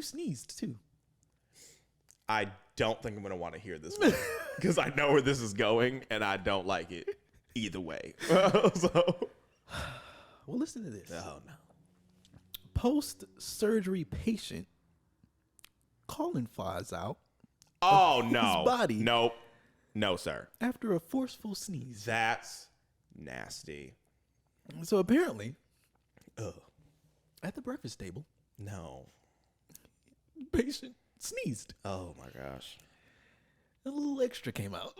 you sneezed too. I don't think I'm going to want to hear this one because I know where this is going and I don't like it either way. So, Well, listen to this. oh no. Post-surgery patient colon flies out Oh his no. body. Nope. No, sir. after a forceful sneeze. That's nasty. So apparently, Ugh. at the breakfast table, No. patient sneezed. Oh my gosh. A little extra came out.